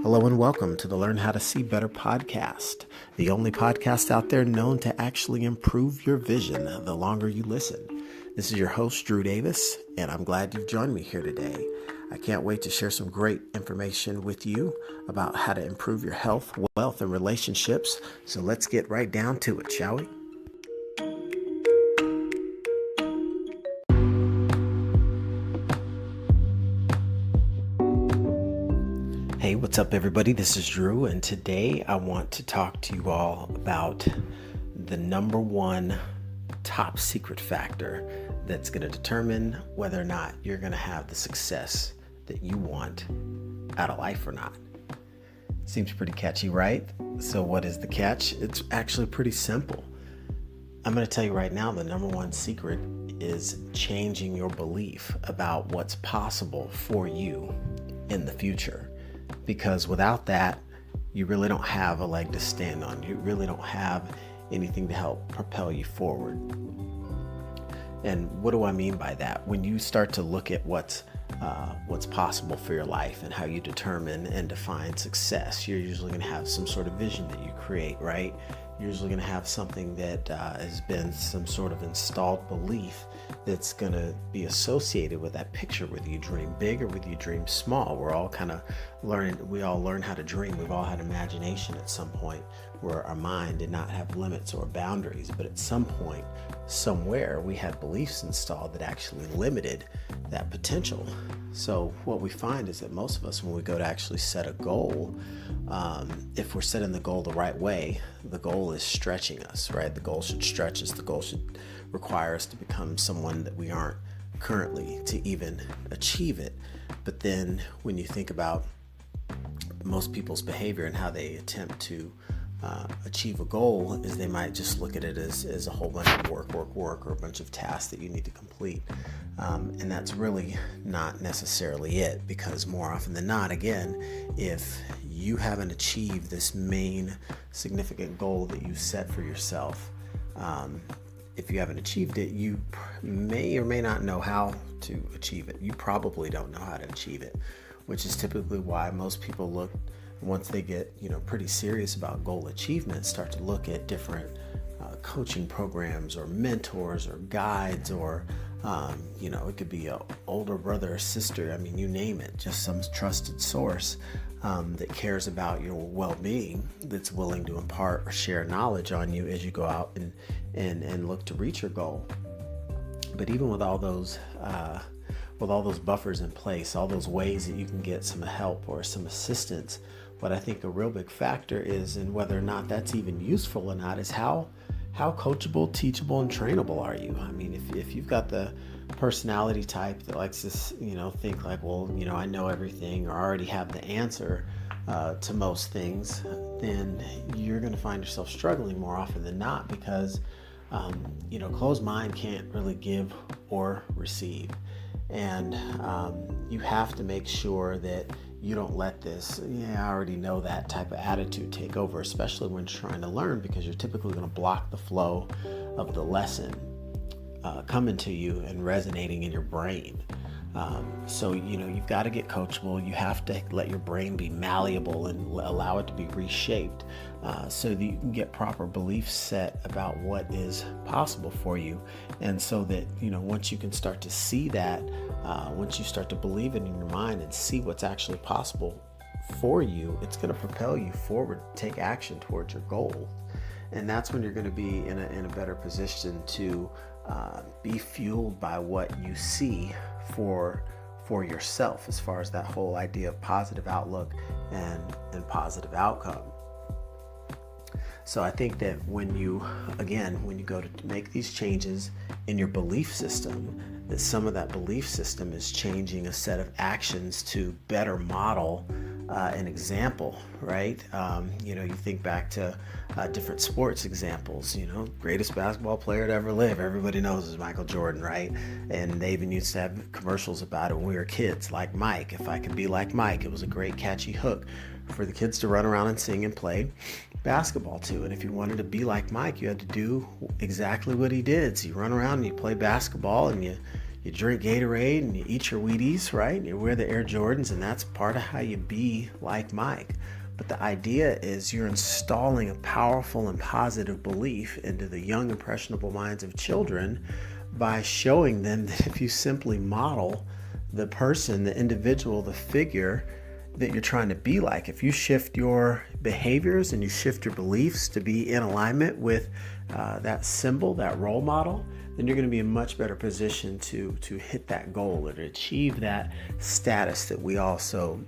Hello and welcome to the Learn How to See Better podcast, the only podcast out there known to actually improve your vision the longer you listen. This is your host, Drew Davis, and I'm glad you've joined me here today. I can't wait to share some great information with you about how to improve your health, wealth, and relationships. So let's get right down to it, shall we? Hey, what's up, everybody? This is Drew, and today I want to talk to you all about the number one top secret factor that's going to determine whether or not you're going to have the success that you want out of life or not. Seems pretty catchy, right? So what is the catch? It's actually pretty simple. I'm going to tell you right now, the number one secret is changing your belief about what's possible for you in the future. Because without that, you really don't have a leg to stand on. You really don't have anything to help propel you forward. And what do I mean by that? When you start to look at what's possible for your life and how you determine and define success, you're usually going to have some sort of vision that you create, right? You're usually going to have something that has been some sort of installed belief that's going to be associated with that picture, whether you dream big or whether you dream small. We're all kind of we all learn how to dream. We've all had imagination at some point where our mind did not have limits or boundaries, but at some point, somewhere, we had beliefs installed that actually limited that potential. So what we find is that most of us, when we go to actually set a goal, if we're setting the goal the right way, the goal is stretching us, right? The goal should stretch us. The goal should require us to become someone that we aren't currently to even achieve it. But then when you think about most people's behavior and how they attempt to achieve a goal, is they might just look at it as a whole bunch of work, or a bunch of tasks that you need to complete. And that's really not necessarily it, because more often than not, again, if you haven't achieved this main significant goal that you set for yourself, if you haven't achieved it, you may or may not know how to achieve it. You probably don't know how to achieve it, which is typically why most people look, once they get pretty serious about goal achievement, start to look at different coaching programs or mentors or guides or it could be an older brother or sister. I mean, you name it, just some trusted source that cares about your well-being, that's willing to impart or share knowledge on you as you go out and look to reach your goal. But even with all those buffers in place, all those ways that you can get some help or some assistance, what I think a real big factor is, and whether or not that's even useful or not, is how coachable, teachable, and trainable are you? I mean, if you've got the personality type that likes to, think like, well, I know everything or already have the answer to most things, then you're going to find yourself struggling more often than not, because, closed mind can't really give or receive. And you have to make sure that you don't let this, I already know that type of attitude take over, especially when you're trying to learn, because you're typically going to block the flow of the lesson coming to you and resonating in your brain. So you've got to get coachable. You have to let your brain be malleable and allow it to be reshaped so that you can get proper beliefs set about what is possible for you. And so that, once you can start to see that, once you start to believe it in your mind and see what's actually possible for you, it's going to propel you forward, take action towards your goal. And that's when you're going to be in a better position to be fueled by what you see for yourself, as far as that whole idea of positive outlook and positive outcome. So I think that when you go to make these changes in your belief system, that some of that belief system is changing a set of actions to better model an example, right? You think back to different sports examples. Greatest basketball player to ever live, everybody knows, is Michael Jordan, right? And they even used to have commercials about it when we were kids, like Mike. If I could be like Mike, it was a great catchy hook for the kids to run around and sing and play basketball to. And if you wanted to be like Mike, you had to do exactly what he did. So you run around and you play basketball and you you drink Gatorade and you eat your Wheaties, right? And you wear the Air Jordans, and that's part of how you be like Mike. But the idea is you're installing a powerful and positive belief into the young, impressionable minds of children by showing them that if you simply model the person, the individual, the figure that you're trying to be like, if you shift your behaviors and you shift your beliefs to be in alignment with that symbol, that role model, then you're going to be in much better position to hit that goal or to achieve that status that we all so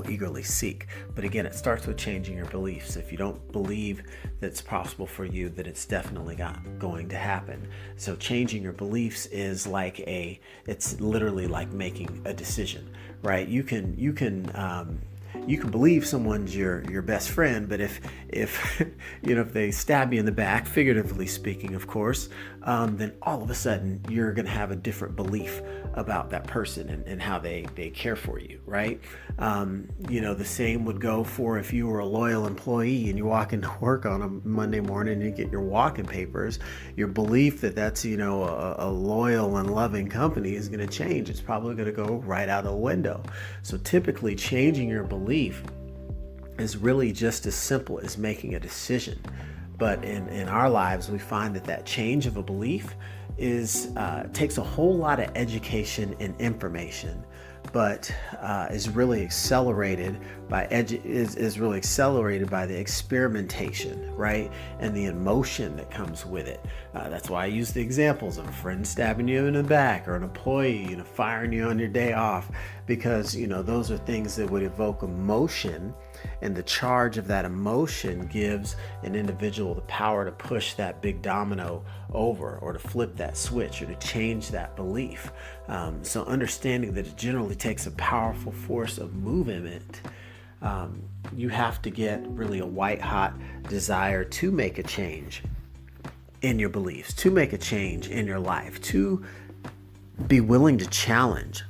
eagerly seek. But again, it starts with changing your beliefs. If you don't believe that it's possible for you, that it's definitely not going to happen. So changing your beliefs is it's literally like making a decision, right? You can believe someone's your best friend, but if if they stab you in the back, figuratively speaking, of course, then all of a sudden you're going to have a different belief about that person and how they care for you, right? The same would go for if you were a loyal employee and you walk into work on a Monday morning and you get your walking papers. Your belief that that's a loyal and loving company is going to change. It's probably going to go right out of the window. So typically changing your belief is really just as simple as making a decision. But in our lives, we find that change of a belief takes a whole lot of education and information, but is really accelerated by the experimentation, right? And the emotion that comes with it. That's why I use the examples of a friend stabbing you in the back or an employee, firing you on your day off, because those are things that would evoke emotion, and the charge of that emotion gives an individual the power to push that big domino over, or to flip that switch, or to change that belief. So understanding that it generally takes a powerful force of movement, you have to get really a white-hot desire to make a change in your beliefs, to make a change in your life, to be willing to challenge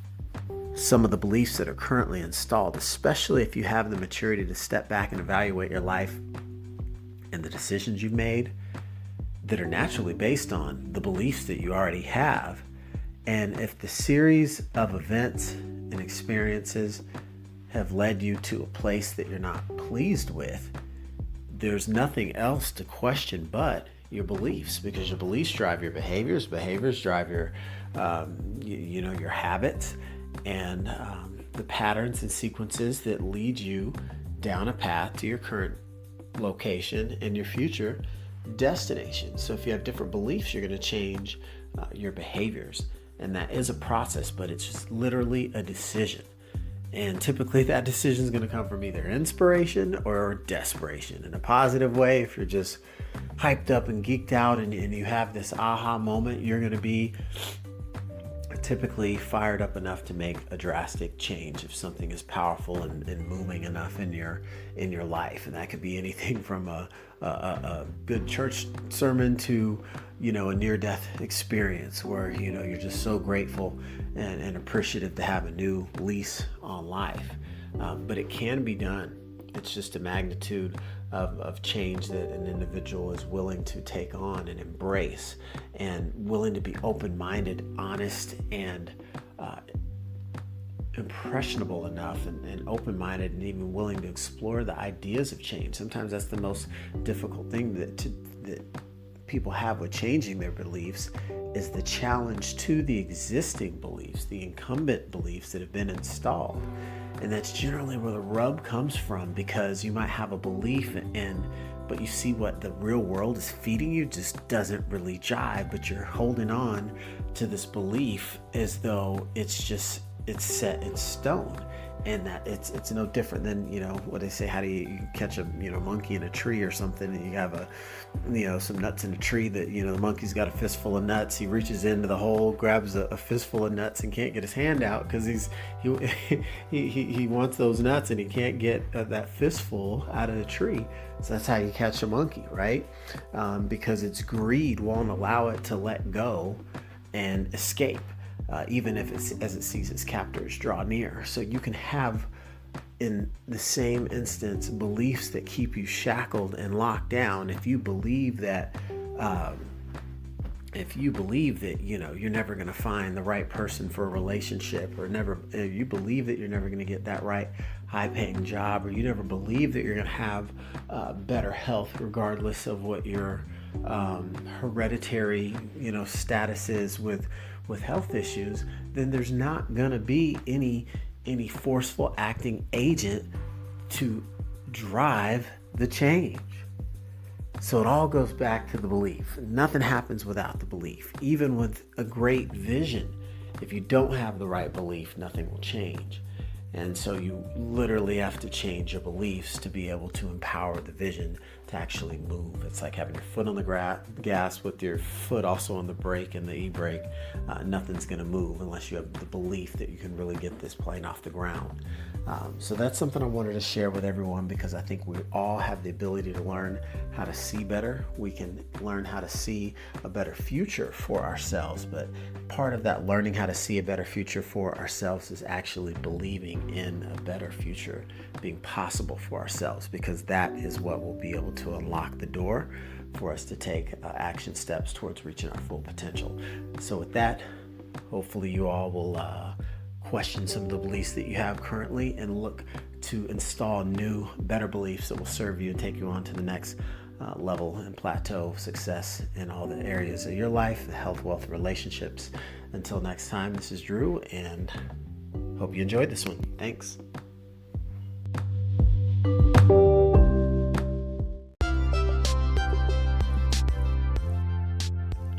some of the beliefs that are currently installed, especially if you have the maturity to step back and evaluate your life and the decisions you've made that are naturally based on the beliefs that you already have. And if the series of events and experiences have led you to a place that you're not pleased with, there's nothing else to question but your beliefs, because your beliefs drive your behaviors drive your your habits, and the patterns and sequences that lead you down a path to your current location and your future destination. So if you have different beliefs, you're going to change your behaviors, and that is a process, but it's just literally a decision. And typically that decision is going to come from either inspiration or desperation. In a positive way, if you're just hyped up and geeked out and you have this aha moment, you're going to be typically fired up enough to make a drastic change if something is powerful and moving enough in your life. And that could be anything from a good church sermon to a near-death experience where you're just so grateful and appreciative to have a new lease on life. But it can be done. It's just a magnitude of change that an individual is willing to take on and embrace, and willing to be open-minded, honest, and impressionable enough and open-minded, and even willing to explore the ideas of change. Sometimes that's the most difficult thing that people have with changing their beliefs, is the challenge to the existing beliefs, the incumbent beliefs that have been installed. And that's generally where the rub comes from, because you might have a belief but you see what the real world is feeding you just doesn't really jive, but you're holding on to this belief as though it's set in stone. And that it's no different than, what they say, how do you catch a monkey in a tree or something, and you have some nuts in a tree that, the monkey's got a fistful of nuts. He reaches into the hole, grabs a fistful of nuts, and can't get his hand out because he wants those nuts, and he can't get that fistful out of the tree. So that's how you catch a monkey, right? Because its greed won't allow it to let go and escape. Even if as it sees its captors draw near. So you can have, in the same instance, beliefs that keep you shackled and locked down. If you believe that if you believe that, you're never going to find the right person for a relationship, or you believe that you're never going to get that right high-paying job, or you never believe that you're going to have better health regardless of what your hereditary, status is with health issues, then there's not going to be any forceful acting agent to drive the change. So it all goes back to the belief. Nothing happens without the belief. Even with a great vision, if you don't have the right belief, nothing will change. And so you literally have to change your beliefs to be able to empower the vision to actually move. It's like having your foot on the gas with your foot also on the brake and the e-brake. Nothing's going to move unless you have the belief that you can really get this plane off the ground. So that's something I wanted to share with everyone, because I think we all have the ability to learn how to see better. We can learn how to see a better future for ourselves, but part of that learning how to see a better future for ourselves is actually believing in a better future being possible for ourselves, because that is what will be able to unlock the door for us to take action steps towards reaching our full potential. So with that, hopefully you all will question some of the beliefs that you have currently and look to install new, better beliefs that will serve you and take you on to the next level and plateau of success in all the areas of your life, health, wealth, relationships. Until next time, this is Drew, and hope you enjoyed this one. Thanks.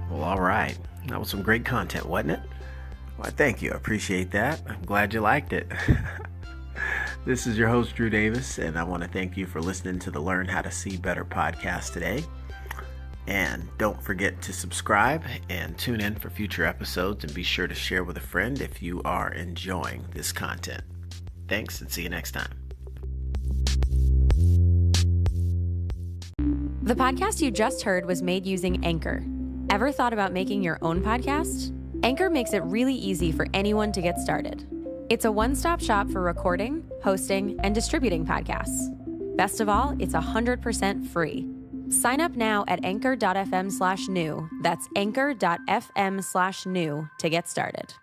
Well, all right. That was some great content, wasn't it? Well, thank you. I appreciate that. I'm glad you liked it. This is your host, Drew Davis, and I want to thank you for listening to the Learn How to See Better podcast today. And don't forget to subscribe and tune in for future episodes, and be sure to share with a friend if you are enjoying this content. Thanks, and see you next time. The podcast you just heard was made using Anchor. Ever thought about making your own podcast? Anchor makes it really easy for anyone to get started. It's a one-stop shop for recording, hosting, and distributing podcasts. Best of all, it's 100% free. Sign up now at anchor.fm/new. That's anchor.fm/new to get started.